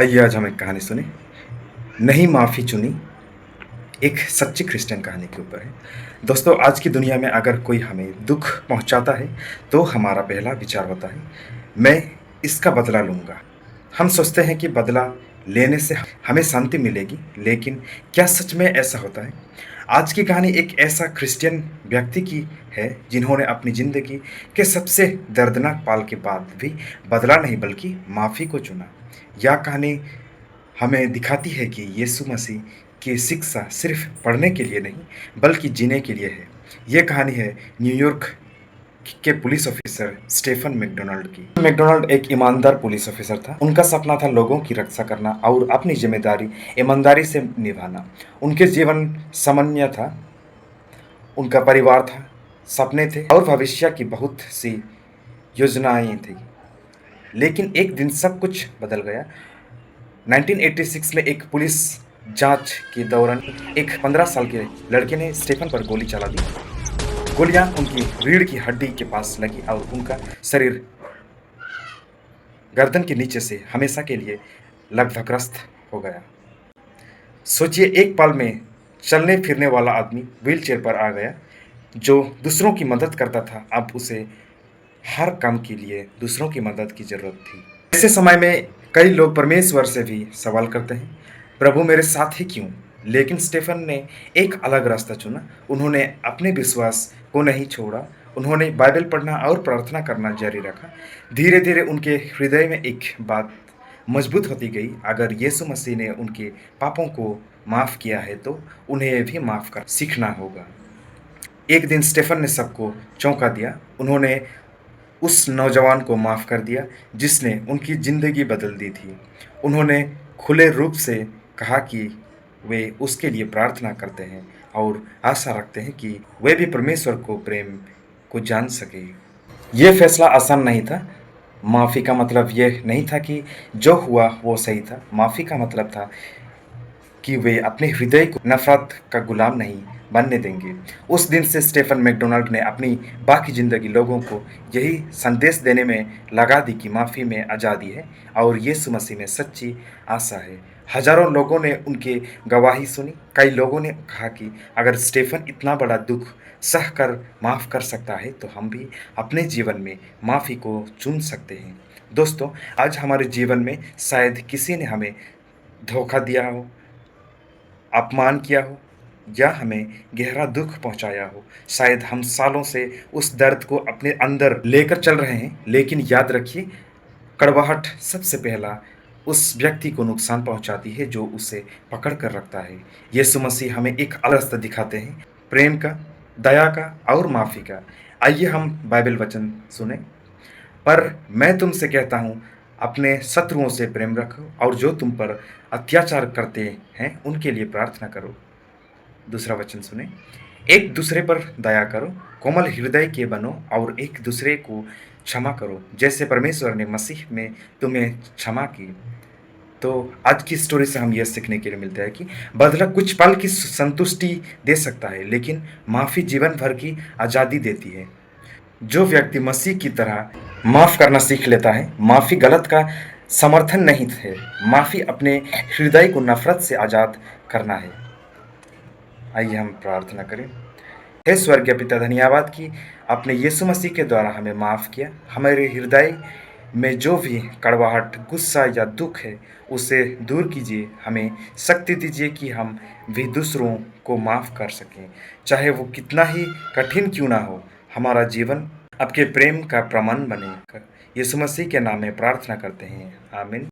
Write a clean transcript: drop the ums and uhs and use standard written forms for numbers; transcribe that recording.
आइए आज हम एक कहानी सुने। नहीं माफ़ी चुनी, एक सच्ची क्रिश्चियन कहानी के ऊपर है। दोस्तों, आज की दुनिया में अगर कोई हमें दुःख पहुँचाता है, तो हमारा पहला विचार होता है, मैं इसका बदला लूँगा। हम सोचते हैं कि बदला लेने से हमें शांति मिलेगी, लेकिन क्या सच में ऐसा होता है? आज की कहानी एक ऐसा क्रिश्चियन व्यक्ति की है, जिन्होंने अपनी ज़िंदगी के सबसे दर्दनाक पल के बाद भी बदला नहीं, बल्कि माफ़ी को चुना। यह कहानी हमें दिखाती है कि यीशु मसीह की शिक्षा सिर्फ पढ़ने के लिए नहीं, बल्कि जीने के लिए है। ये कहानी है न्यूयॉर्क के पुलिस ऑफिसर स्टेफन मैकडोनाल्ड की। मैकडोनाल्ड एक ईमानदार पुलिस ऑफिसर था। उनका सपना था लोगों की रक्षा करना और अपनी जिम्मेदारी ईमानदारी से निभाना। उनके जीवन सामान्य था, उनका परिवार था, सपने थे और भविष्य की बहुत सी योजनाएं थी। लेकिन एक दिन सब कुछ बदल गया। 1986 में एक पुलिस जांच के दौरान एक 15 साल के लड़के ने स्टेफन पर गोली चला दी। गोलियां उनकी रीढ़ की हड्डी के पास लगी और उनका शरीर गर्दन के नीचे से हमेशा के लिए लकवग्रस्त हो गया। सोचिए, एक पल में चलने फिरने वाला आदमी व्हीलचेयर पर आ गया, जो दूसरों की मदद करता था। अब उसे हर काम के लिए दूसरों की मदद की जरूरत थी। ऐसे समय में कई लोग परमेश्वर से भी सवाल करते हैं, प्रभु मेरे साथ ही क्यों? लेकिन स्टेफन ने एक अलग रास्ता चुना। उन्होंने अपने विश्वास को नहीं छोड़ा। उन्होंने बाइबल पढ़ना और प्रार्थना करना जारी रखा। धीरे धीरे उनके हृदय में एक बात मजबूत होती गई, अगर यीशु मसीह ने उनके पापों को माफ़ किया है, तो उन्हें भी माफ़ कर सीखना होगा। एक दिन स्टेफन ने सबको चौंका दिया। उन्होंने उस नौजवान को माफ़ कर दिया जिसने उनकी ज़िंदगी बदल दी थी। उन्होंने खुले रूप से कहा कि वे उसके लिए प्रार्थना करते हैं और आशा रखते हैं कि वे भी परमेश्वर को प्रेम को जान सके। ये फैसला आसान नहीं था। माफ़ी का मतलब ये नहीं था कि जो हुआ वो सही था। माफ़ी का मतलब था कि वे अपने हृदय को नफ़रत का गुलाम नहीं बनने देंगे। उस दिन से स्टेफन मैकडोनाल्ड ने अपनी बाकी ज़िंदगी लोगों को यही संदेश देने में लगा दी कि माफ़ी में आज़ादी है और यीशु मसीह में सच्ची आशा है। हज़ारों लोगों ने उनकी गवाही सुनी। कई लोगों ने कहा कि अगर स्टेफन इतना बड़ा दुःख सह कर माफ़ कर सकता है, तो हम भी अपने जीवन में माफ़ी को चुन सकते हैं। दोस्तों, आज हमारे जीवन में शायद किसी ने हमें धोखा दिया हो, अपमान किया हो या हमें गहरा दुख पहुंचाया हो। शायद हम सालों से उस दर्द को अपने अंदर लेकर चल रहे हैं, लेकिन याद रखिए, कड़वाहट सबसे पहला उस व्यक्ति को नुकसान पहुंचाती है जो उसे पकड़ कर रखता है। यीशु मसीह हमें एक अलग रास्ता दिखाते हैं, प्रेम का, दया का और माफ़ी का। आइए हम बाइबल वचन सुने। पर मैं तुमसे कहता हूँ, अपने शत्रुओं से प्रेम रखो और जो तुम पर अत्याचार करते हैं उनके लिए प्रार्थना करो। दूसरा वचन सुने, एक दूसरे पर दया करो, कोमल हृदय के बनो और एक दूसरे को क्षमा करो, जैसे परमेश्वर ने मसीह में तुम्हें क्षमा की। तो आज की स्टोरी से हम यह सीखने के लिए मिलता है कि बदला कुछ पल की संतुष्टि दे सकता है, लेकिन माफ़ी जीवन भर की आज़ादी देती है। जो व्यक्ति मसीह की तरह माफ़ करना सीख लेता है, माफ़ी गलत का समर्थन नहीं है, माफ़ी अपने हृदय को नफरत से आज़ाद करना है। आइए हम प्रार्थना करें। हे स्वर्गीय पिता, धन्यवाद कि आपने यीशु मसीह के द्वारा हमें माफ़ किया। हमारे हृदय में जो भी कड़वाहट, गुस्सा या दुख है, उसे दूर कीजिए। हमें शक्ति दीजिए कि हम भी दूसरों को माफ़ कर सकें, चाहे वो कितना ही कठिन क्यों ना हो। हमारा जीवन आपके प्रेम का प्रमाण बने। यीशु मसीह के नाम में प्रार्थना करते हैं, आमीन।